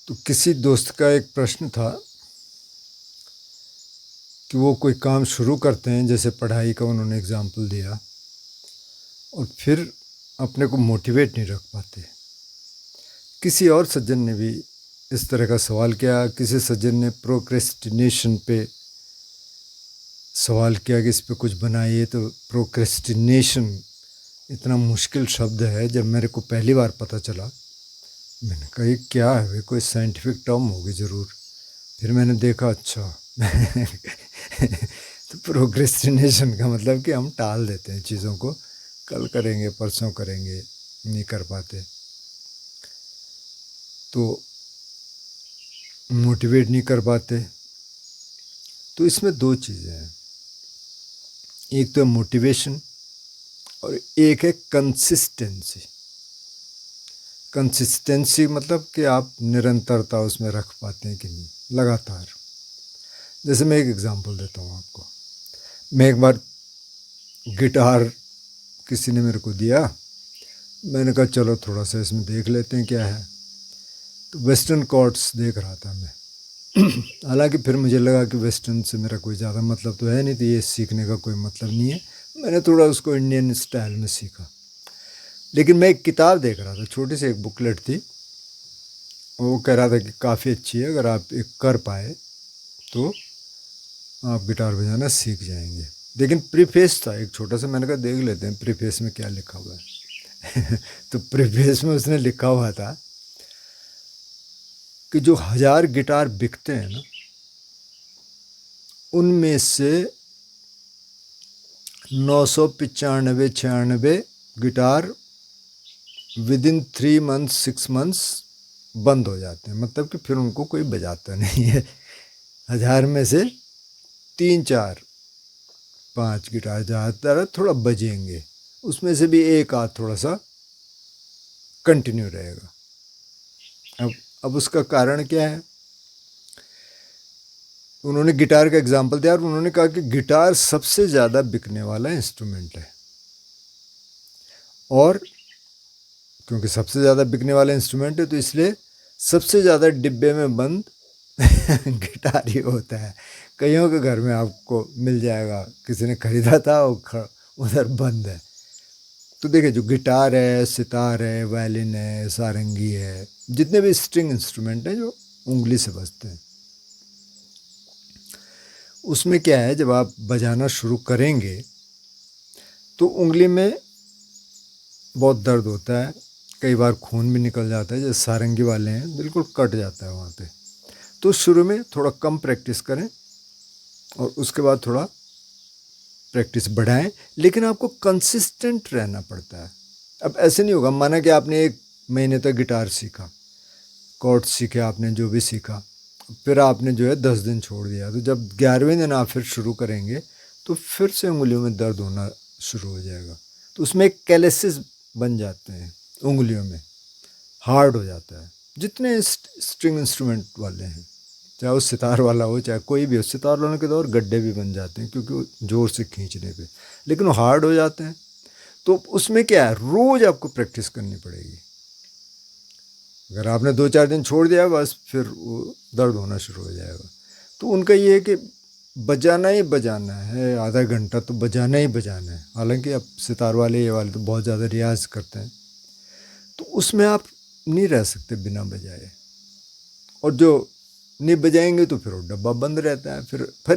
तो किसी दोस्त का एक प्रश्न था कि वो कोई काम शुरू करते हैं, जैसे पढ़ाई का उन्होंने एग्ज़ाम्पल दिया, और फिर अपने को मोटिवेट नहीं रख पाते। किसी और सज्जन ने भी इस तरह का सवाल किया। किसी सज्जन ने प्रोक्रेस्टिनेशन पे सवाल किया कि इस पे कुछ बनाइए। तो प्रोक्रेस्टिनेशन इतना मुश्किल शब्द है, जब मेरे को पहली बार पता चला मैंने कहा ये क्या है भाई, कोई साइंटिफिक टर्म होगी ज़रूर। फिर मैंने देखा अच्छा तो प्रोक्रेस्टिनेशन का मतलब कि हम टाल देते हैं चीज़ों को, कल करेंगे परसों करेंगे, नहीं कर पाते, तो मोटिवेट नहीं कर पाते। तो इसमें दो चीज़ें हैं, एक तो मोटिवेशन और एक है कंसिस्टेंसी। कंसिस्टेंसी मतलब कि आप निरंतरता उसमें रख पाते हैं कि नहीं, लगातार। जैसे मैं एक एग्ज़ाम्पल देता हूँ आपको। मैं एक बार गिटार किसी ने मेरे को दिया, मैंने कहा चलो थोड़ा सा इसमें देख लेते हैं क्या है। तो वेस्टर्न कॉर्ड्स देख रहा था मैं। हालांकि फिर मुझे लगा कि वेस्टर्न से मेरा कोई ज़्यादा मतलब तो है नहीं, तो ये सीखने का कोई मतलब नहीं है। मैंने थोड़ा उसको इंडियन स्टाइल में सीखा। लेकिन मैं एक किताब देख रहा था, छोटी सी एक बुकलेट थी, वो कह रहा था कि काफ़ी अच्छी है, अगर आप एक कर पाए तो आप गिटार बजाना सीख जाएंगे। लेकिन प्रीफेस था एक छोटा सा, मैंने कहा देख लेते हैं प्रीफेस में क्या लिखा हुआ है। तो प्रीफेस में उसने लिखा हुआ था कि जो 1000 गिटार बिकते हैं ना, उनमें से 995-96 guitar with in 3 months 6 months बंद हो जाते हैं। मतलब कि फिर उनको कोई बजाता नहीं है। 1000 में से 3-4-5 गिटार ज़्यादातर थोड़ा बजेंगे, उसमें से भी एक आध थोड़ा सा कंटिन्यू रहेगा। अब उसका कारण क्या है? उन्होंने गिटार का एग्जाम्पल दिया और उन्होंने कहा कि गिटार सबसे ज़्यादा बिकने वाला इंस्ट्रूमेंट है, और क्योंकि सबसे ज़्यादा बिकने वाला इंस्ट्रूमेंट है तो इसलिए सबसे ज़्यादा डिब्बे में बंद गिटार ही होता है। कईयों के घर में आपको मिल जाएगा, किसी ने खरीदा था और उधर बंद है। तो देखिए, जो गिटार है, सितार है, वायलिन है, सारंगी है, जितने भी स्ट्रिंग इंस्ट्रूमेंट हैं जो उंगली से बजते हैं, उसमें क्या है, जब आप बजाना शुरू करेंगे तो उंगली में बहुत दर्द होता है, कई बार खून भी निकल जाता है। जैसे सारंगी वाले हैं बिल्कुल कट जाता है वहाँ पे। तो शुरू में थोड़ा कम प्रैक्टिस करें और उसके बाद थोड़ा प्रैक्टिस बढ़ाएं, लेकिन आपको कंसिस्टेंट रहना पड़ता है। अब ऐसे नहीं होगा, माना कि आपने 1 महीने तक गिटार सीखा, कॉर्ड्स सीखे आपने, जो भी सीखा, फिर आपने जो है 10 दिन छोड़ दिया, तो जब 11वें दिन आप फिर शुरू करेंगे तो फिर से उंगलियों में दर्द होना शुरू हो जाएगा। तो उसमें एक कैलेसिस बन जाते हैं उंगलियों में, हार्ड हो जाता है। जितने स्ट्रिंग इंस्ट्रूमेंट वाले हैं, चाहे वो सितार वाला हो चाहे कोई भी हो, सितार वालों के तो और गड्ढे भी बन जाते हैं क्योंकि वो ज़ोर से खींचने पे, लेकिन वो हार्ड हो जाते हैं। तो उसमें क्या है, रोज़ आपको प्रैक्टिस करनी पड़ेगी। अगर आपने 2-4 दिन छोड़ दिया बस फिर वो दर्द होना शुरू हो जाएगा। तो उनका ये है कि बजाना ही बजाना है, आधा घंटा तो बजाना ही बजाना है। हालांकि अब सितार वाले ये वाले तो बहुत ज़्यादा रियाज करते हैं, तो उसमें आप नहीं रह सकते बिना बजाए। और जो नहीं बजाएंगे तो फिर वो डब्बा बंद रहता है।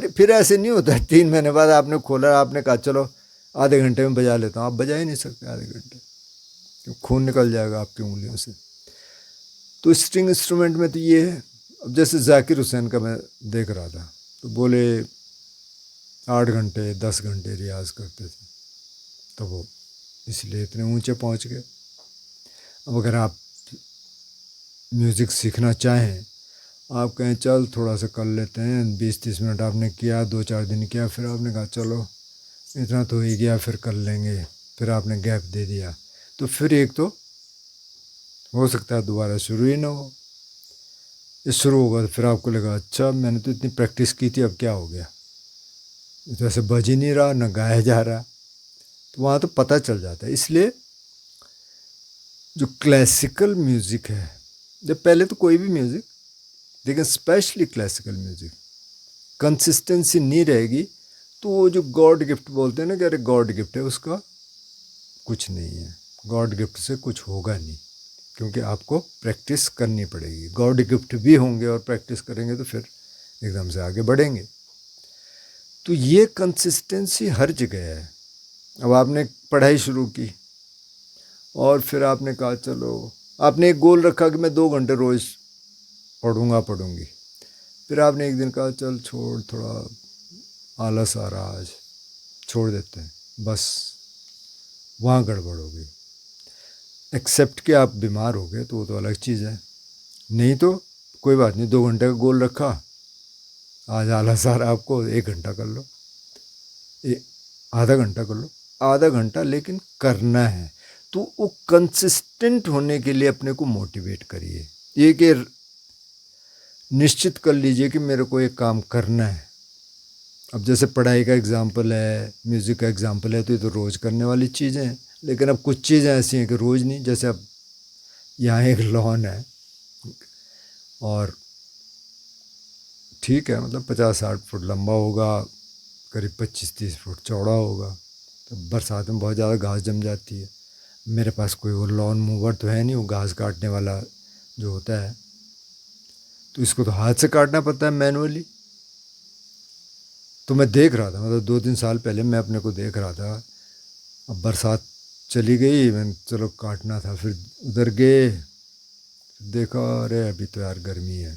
फिर ऐसे नहीं होता 3 महीने बाद आपने खोला, आपने कहा चलो आधे घंटे में बजा लेता हूँ, आप बजा ही नहीं सकते आधे घंटे, क्योंकि खून निकल जाएगा आपकी उंगलियों से। तो स्ट्रिंग इंस्ट्रूमेंट में तो ये है। अब जैसे जाकिर हुसैन का मैं देख रहा था, तो बोले 8 घंटे 10 घंटे रियाज करते थे, तो वो इसलिए इतने ऊंचे पहुंच गए। अब अगर आप म्यूज़िक सीखना चाहें, आप कहें चल थोड़ा सा कर लेते हैं, 20-30 मिनट आपने किया, 2-4 दिन किया, फिर आपने कहा चलो इतना तो ही गया, फिर कर लेंगे, फिर आपने गैप दे दिया, तो फिर एक तो हो सकता है दोबारा शुरू ही ना हो। ये शुरू होगा तो फिर आपको लगा अच्छा मैंने तो इतनी प्रैक्टिस की थी, अब क्या हो गया, जैसे बज ही नहीं रहा, ना गाया जा रहा। तो वहाँ तो पता चल जाता है। इसलिए जो क्लासिकल म्यूज़िक है, जब पहले तो कोई भी म्यूज़िक लेकिन स्पेशली क्लासिकल म्यूज़िक कंसिस्टेंसी नहीं रहेगी तो वो जो गॉड गिफ्ट बोलते हैं ना कि अरे गॉड गिफ्ट है, उसका कुछ नहीं है। गॉड गिफ्ट से कुछ होगा नहीं, क्योंकि आपको प्रैक्टिस करनी पड़ेगी। गॉड गिफ्ट भी होंगे और प्रैक्टिस करेंगे तो फिर एकदम से आगे बढ़ेंगे। तो ये कंसिस्टेंसी हर जगह है। अब आपने पढ़ाई शुरू की और फिर आपने कहा चलो, आपने एक गोल रखा कि मैं 2 घंटे रोज़ पढ़ूंगी। फिर आपने एक दिन कहा चल छोड़, थोड़ा आलस आ रहा, आज छोड़ देते हैं, बस वहाँ गड़बड़ हो गई। एक्सेप्ट कि आप बीमार हो गए तो वो तो अलग चीज़ है, नहीं तो कोई बात नहीं, 2 घंटे का गोल रखा, आज आलस आ रहा आपको, 1 घंटा कर लो, आधा घंटा कर लो, आधा घंटा लेकिन करना है। तो वो कंसिस्टेंट होने के लिए अपने को मोटिवेट करिए, ये कि निश्चित कर लीजिए कि मेरे को एक काम करना है। अब जैसे पढ़ाई का एग्ज़ाम्पल है, म्यूज़िक का एग्ज़ाम्पल है, तो ये तो रोज़ करने वाली चीज़ें हैं। लेकिन अब कुछ चीज़ें ऐसी हैं कि रोज़ नहीं। जैसे अब यहाँ एक लॉन है और ठीक है, मतलब 50-60 फुट लंबा होगा, करीब 25-30 फुट चौड़ा होगा। तो बरसात में बहुत ज़्यादा घास जम जाती है। मेरे पास कोई वो लॉन मूवर तो है नहीं, वो घास काटने वाला जो होता है, तो इसको तो हाथ से काटना पड़ता है मैनुअली। तो मैं देख रहा था, मतलब 2-3 साल पहले मैं अपने को देख रहा था। अब बरसात चली गई, मैंने चलो काटना था, फिर उधर गए, देखा अरे अभी तो यार गर्मी है,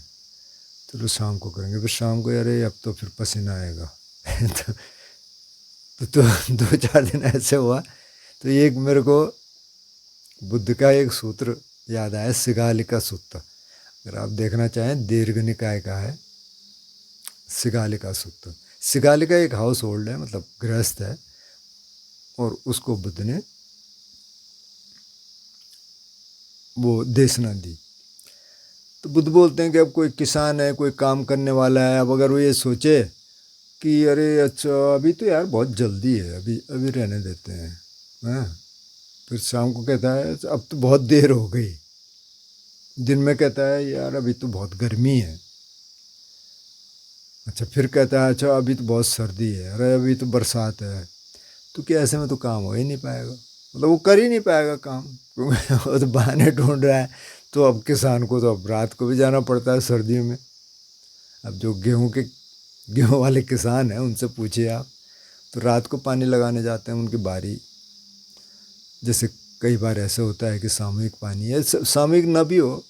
चलो शाम को करेंगे। फिर शाम को अरे अब तो फिर पसीना आएगा तो 2-4 दिन ऐसे हुआ। तो एक मेरे को बुद्ध का एक सूत्र याद आया, सिगालिका सूत्र। अगर आप देखना चाहें, दीर्घ निकाय का है सिगालिका सूत्र। सिगालिका एक हाउस होल्ड है, मतलब गृहस्थ है, और उसको बुद्ध ने वो देशना दी। तो बुद्ध बोलते हैं कि अब कोई किसान है, कोई काम करने वाला है, अब अगर वो ये सोचे कि अरे अच्छा अभी तो यार बहुत जल्दी है, अभी अभी रहने देते हैं, हाँ, फिर शाम को कहता है अब तो बहुत देर हो गई, दिन में कहता है यार अभी तो बहुत गर्मी है, अच्छा फिर कहता है अच्छा अभी तो बहुत सर्दी है, अरे अभी तो बरसात है। तो क्या ऐसे में तो काम हो ही नहीं पाएगा, मतलब वो कर ही नहीं पाएगा काम, क्योंकि वो तो बहाने ढूंढ रहा है। तो अब किसान को तो अब रात को भी जाना पड़ता है सर्दियों में। अब जो गेहूँ वाले किसान हैं उनसे पूछिए आप, तो रात को पानी लगाने जाते हैं, उनकी बारी। जैसे कई बार ऐसे होता है कि सामूहिक पानी है, सामूहिक ना भी हो,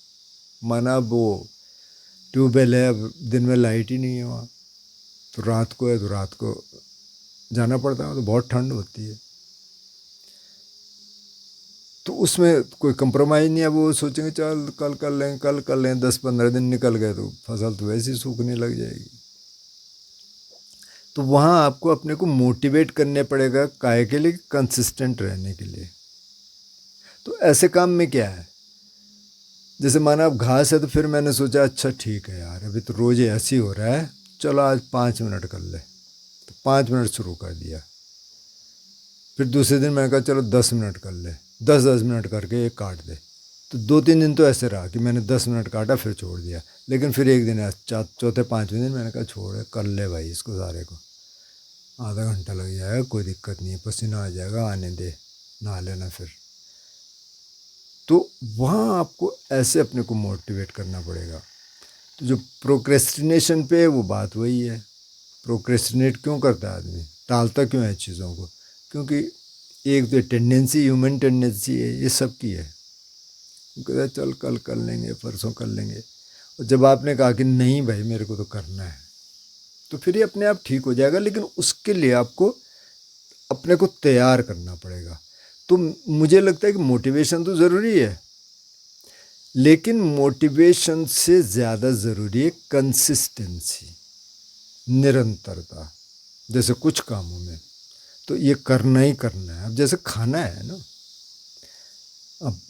माना वो ट्यूबवेल है, अब दिन में लाइट ही नहीं है वहाँ, तो रात को है तो रात को जाना पड़ता है, तो बहुत ठंड होती है। तो उसमें कोई कंप्रोमाइज़ नहीं है। वो सोचेंगे चल कल कर लें, 10-15 दिन निकल गए तो फसल तो वैसे ही सूखने लग जाएगी। तो वहाँ आपको अपने को मोटिवेट करने पड़ेगा, काहे के लिए, कंसिस्टेंट रहने के लिए। तो ऐसे काम में क्या है, जैसे माना अब घास है, तो फिर मैंने सोचा अच्छा ठीक है यार अभी तो रोज़ ऐसे ही हो रहा है, चलो आज 5 मिनट कर ले, तो 5 मिनट शुरू कर दिया। फिर दूसरे दिन मैंने कहा चलो 10 मिनट कर ले, 10-10 मिनट करके एक काट दे। तो 2-3 दिन तो ऐसे रहा कि मैंने 10 मिनट काटा फिर छोड़ दिया। लेकिन फिर एक दिन चौथे 5वें दिन मैंने कहा छोड़, कर ले भाई इसको सारे को, आधा घंटा लग जाएगा, कोई दिक्कत नहीं है, पसीना आ जाएगा, आने दे, नहा लेना फिर। तो वहाँ आपको ऐसे अपने को मोटिवेट करना पड़ेगा। तो जो प्रोक्रेस्टिनेशन पे है वो बात वही है। प्रोक्रेस्टिनेट क्यों करता है आदमी, टालता क्यों है चीज़ों को, क्योंकि एक तो टेंडेंसी, ह्यूमन टेंडेंसी है, ये सब की है। वो कहता है चल कल कर लेंगे, परसों कर लेंगे, और जब आपने कहा कि नहीं भाई मेरे को तो करना है, तो फिर ये अपने आप ठीक हो जाएगा। लेकिन उसके लिए आपको अपने को तैयार करना पड़ेगा। तो मुझे लगता है कि मोटिवेशन तो ज़रूरी है, लेकिन मोटिवेशन से ज़्यादा ज़रूरी है कंसिस्टेंसी, निरंतरता। जैसे कुछ कामों में तो ये करना ही करना है। अब जैसे खाना है ना, अब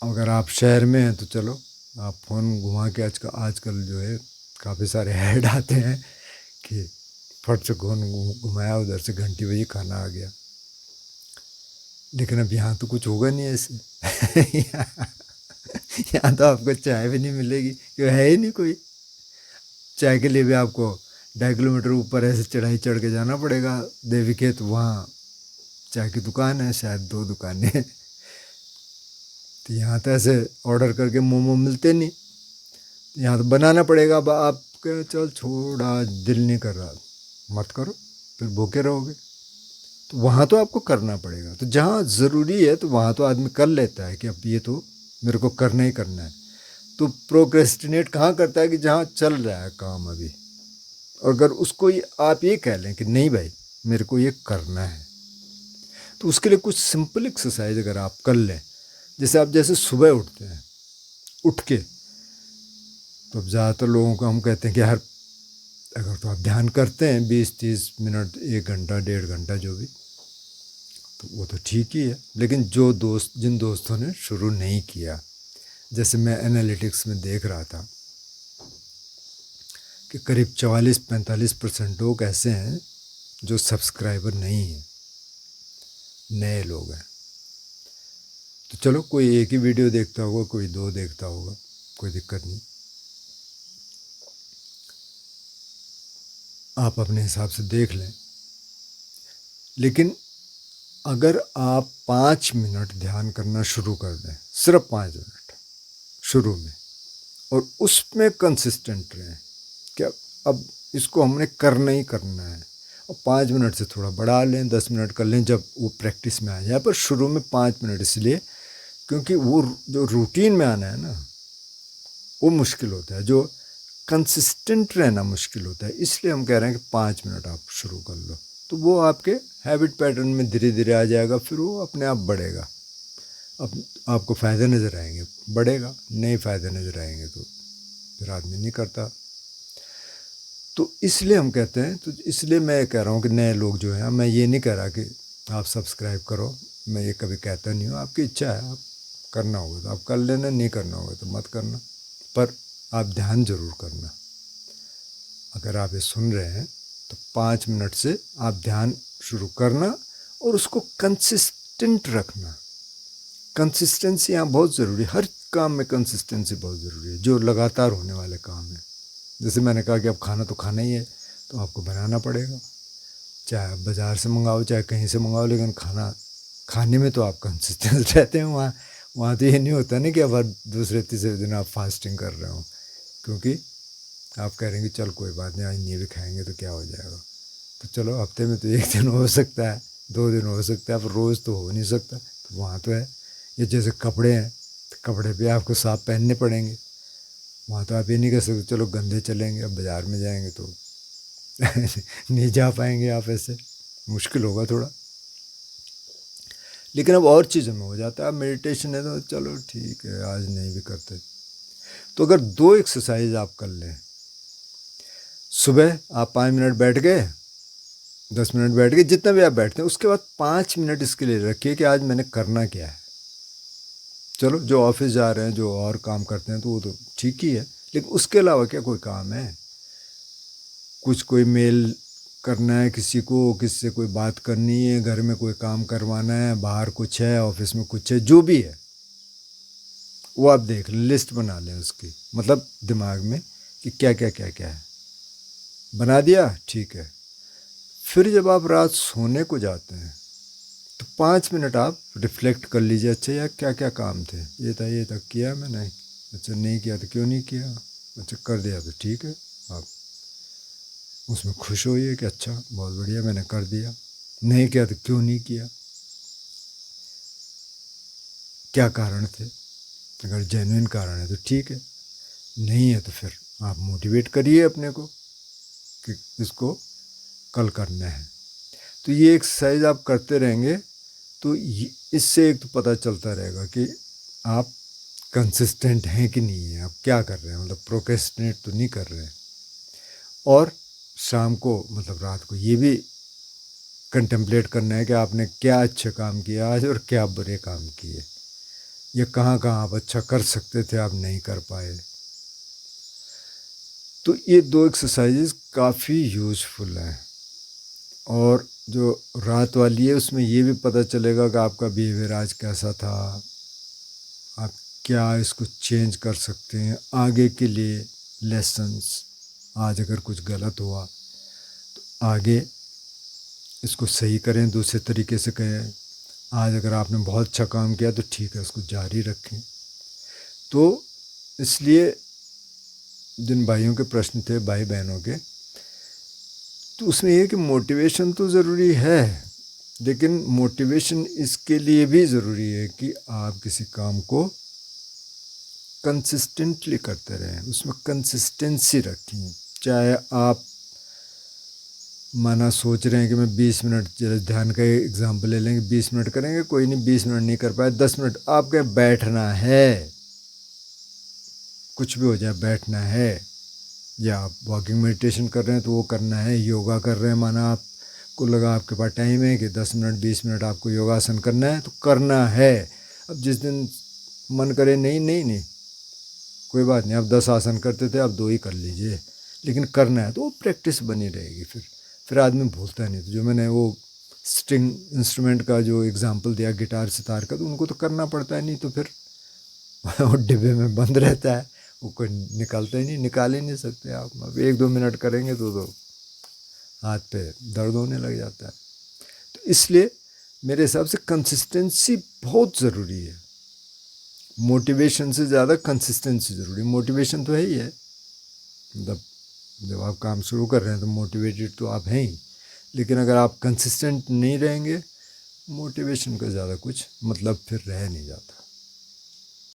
अगर आप शहर में हैं तो चलो आप फ़ोन घुमा के, आजकल जो है काफ़ी सारे ऐड आते हैं कि फट से फोन घुमाया, उधर से घंटी बजी, खाना आ गया। लेकिन अब यहाँ तो कुछ होगा नहीं ऐसे यहाँ तो आपको चाय भी नहीं मिलेगी, क्यों है ही नहीं कोई। चाय के लिए भी आपको 2.5 किलोमीटर ऊपर ऐसे चढ़ाई चढ़ के जाना पड़ेगा देवी खेत, वहाँ चाय की दुकान है, शायद 2 दुकानें हैं। तो यहाँ तो ऐसे ऑर्डर करके मोमो मिलते नहीं, यहाँ तो बनाना पड़ेगा। अब आप कह चल छोड़ा, दिल नहीं कर रहा, मत करो, फिर भूखे रहोगे। तो वहाँ तो आपको करना पड़ेगा। तो जहाँ ज़रूरी है तो वहाँ तो आदमी कर लेता है कि अब ये तो मेरे को करना ही करना है। तो प्रोक्रेस्टिनेट कहाँ करता है कि जहाँ चल रहा है काम अभी, और अगर उसको आप ये कह लें कि नहीं भाई मेरे को ये करना है, तो उसके लिए कुछ सिंपल एक्सरसाइज अगर आप कर लें, जैसे आप जैसे सुबह उठते हैं, उठ के तो अब ज़्यादातर लोगों को हम कहते हैं कि यार अगर तो आप ध्यान करते हैं 20-30 मिनट, 1 घंटा, 1.5 घंटा जो भी, तो वो तो ठीक ही है। लेकिन जिन दोस्तों ने शुरू नहीं किया, जैसे मैं एनालिटिक्स में देख रहा था कि करीब 44-45% लोग ऐसे हैं जो सब्सक्राइबर नहीं हैं, नए लोग हैं। तो चलो कोई एक ही वीडियो देखता होगा, कोई 2 देखता होगा, कोई दिक्कत नहीं, आप अपने हिसाब से देख लें। लेकिन अगर आप 5 मिनट ध्यान करना शुरू कर दें, सिर्फ 5 मिनट शुरू में, और उसमें कंसिस्टेंट रहें, क्या अब इसको हमने करना ही करना है, और 5 मिनट से थोड़ा बढ़ा लें, 10 मिनट कर लें जब वो प्रैक्टिस में आ जाए। पर शुरू में 5 मिनट इसलिए क्योंकि वो जो रूटीन में आना है ना, वो मुश्किल होता है, जो कंसिस्टेंट रहना मुश्किल होता है। इसलिए हम कह रहे हैं कि 5 मिनट आप शुरू कर लो, तो वो आपके हैबिट पैटर्न में धीरे धीरे आ जाएगा, फिर वो अपने आप बढ़ेगा। अब आपको फ़ायदे नज़र आएंगे, बढ़ेगा। नए फ़ायदे नज़र आएंगे तो फिर आदमी नहीं करता। तो इसलिए हम कहते हैं, तो इसलिए मैं कह रहा हूँ कि नए लोग जो हैं, मैं ये नहीं कह रहा कि आप सब्सक्राइब करो, मैं ये कभी कहता नहीं हूँ, आपकी इच्छा है, आप करना होगा तो आप कर लेना, नहीं करना होगा तो मत करना, पर आप ध्यान ज़रूर करना। अगर आप ये सुन रहे हैं तो 5 मिनट से आप ध्यान शुरू करना और उसको कंसिस्टेंट रखना। कंसिस्टेंसी यहाँ बहुत ज़रूरी है, हर काम में कंसिस्टेंसी बहुत ज़रूरी है, जो लगातार होने वाले काम है। जैसे मैंने कहा कि अब खाना तो खाना ही है, तो आपको बनाना पड़ेगा, चाहे आप बाज़ार से मंगाओ चाहे कहीं से मंगाओ, लेकिन खाने में तो आप कंसिस्टेंट रहते हैं। वहाँ तो ये नहीं होता ना कि अब हर दूसरे तीसरे दिन आप फास्टिंग कर रहे हो, क्योंकि आप कह रहे हैं कि चल कोई बात नहीं, आज नहीं भी खाएंगे तो क्या हो जाएगा। तो चलो हफ्ते में तो 1 दिन हो सकता है, 2 दिन हो सकता है, पर रोज़ तो हो नहीं सकता। तो वहाँ तो है। ये जैसे कपड़े हैं, तो कपड़े भी आपको साफ पहनने पड़ेंगे। वहाँ तो आप ये नहीं कर सकते चलो गंदे चलेंगे, अब बाज़ार में जाएंगे तो नहीं जा पाएंगे आप, ऐसे मुश्किल होगा थोड़ा। लेकिन अब और चीज़ों में हो जाता है, अब मेडिटेशन है तो चलो ठीक है, आज नहीं भी करते। तो अगर 2 एक्सरसाइज आप कर लें, सुबह आप 5 मिनट बैठ गए, 10 मिनट बैठ गए, जितना भी आप बैठते हैं, उसके बाद 5 मिनट इसके लिए रखिए कि आज मैंने करना क्या है। चलो जो ऑफिस जा रहे हैं, जो और काम करते हैं, तो वो तो ठीक ही है, लेकिन उसके अलावा क्या कोई काम है, कोई मेल करना है किसी को, किसी से कोई बात करनी है, घर में कोई काम करवाना है, बाहर कुछ है, ऑफिस में कुछ है, जो भी है वो आप देख लें, लिस्ट बना लें उसकी, मतलब दिमाग में कि क्या क्या क्या क्या है, बना दिया, ठीक है। फिर जब आप रात सोने को जाते हैं तो 5 मिनट आप रिफ्लेक्ट कर लीजिए, अच्छा यार क्या क्या काम थे, ये था किया मैंने, अच्छा नहीं किया तो क्यों नहीं किया, अच्छा कर दिया तो ठीक है। आप उसमें खुश होइए कि अच्छा बहुत बढ़िया मैंने कर दिया, नहीं किया तो क्यों नहीं किया, क्या कारण थे। अगर जेन्युइन कारण है तो ठीक है, नहीं है तो फिर आप मोटिवेट करिए अपने को कि इसको कल करना है। तो ये एक्सरसाइज आप करते रहेंगे तो इससे एक तो पता चलता रहेगा कि आप कंसिस्टेंट हैं कि नहीं है, आप क्या कर रहे हैं, मतलब प्रोक्रेस्टिनेट तो नहीं कर रहे हैं। और शाम को मतलब रात को ये भी कंटेम्पलेट करना है कि आपने क्या अच्छे काम किया आज और क्या बुरे काम किए, या कहाँ कहाँ आप अच्छा कर सकते थे आप नहीं कर पाए। तो ये 2 एक्सरसाइजेस काफ़ी यूज़फुल हैं। और जो रात वाली है उसमें ये भी पता चलेगा कि आपका बिहेवियर आज कैसा था, आप क्या इसको चेंज कर सकते हैं आगे के लिए, लेसन्स। आज अगर कुछ गलत हुआ तो आगे इसको सही करें, दूसरे तरीके से कहें। आज अगर आपने बहुत अच्छा काम किया तो ठीक है, उसको जारी रखें। तो इसलिए जिन भाइयों के प्रश्न थे, भाई बहनों के, तो उसमें ये कि मोटिवेशन तो ज़रूरी है, लेकिन मोटिवेशन इसके लिए भी ज़रूरी है कि आप किसी काम को कंसिस्टेंटली करते रहें, उसमें कंसिस्टेंसी रखें। चाहे आप माना सोच रहे हैं कि मैं 20 मिनट, चलो ध्यान का एग्जाम्पल ले लेंगे, 20 मिनट करेंगे, कोई नहीं 20 मिनट नहीं कर पाए, 10 मिनट आपके बैठना है, कुछ भी हो जाए बैठना है। या आप वॉकिंग मेडिटेशन कर रहे हैं तो वो करना है, योगा कर रहे हैं, माना आपको लगा आपके पास टाइम है कि 10 मिनट 20 मिनट आपको योगासन करना है तो करना है। अब जिस दिन मन करे नहीं नहीं नहीं कोई बात नहीं, आप 10 आसन करते थे, आप 2 ही कर लीजिए, लेकिन करना है तो वो प्रैक्टिस बनी रहेगी। फिर आदमी भूलता नहीं। तो जो मैंने वो स्ट्रिंग इंस्ट्रूमेंट का जो एग्जांपल दिया, गिटार सितार का, तो उनको तो करना पड़ता है, नहीं तो फिर वो डिब्बे में बंद रहता है, वो कोई निकालता ही नहीं, निकाल ही नहीं सकते आप। अब 1-2 मिनट करेंगे तो हाथ पे दर्द होने लग जाता है। तो इसलिए मेरे हिसाब से कंसिस्टेंसी बहुत ज़रूरी है। मोटिवेशन से ज़्यादा कंसिस्टेंसी ज़रूरी है। मोटिवेशन तो है ही है, मतलब जब आप काम शुरू कर रहे हैं तो मोटिवेटेड तो आप हैं ही, लेकिन अगर आप कंसिस्टेंट नहीं रहेंगे, मोटिवेशन का ज़्यादा कुछ मतलब फिर रह नहीं जाता।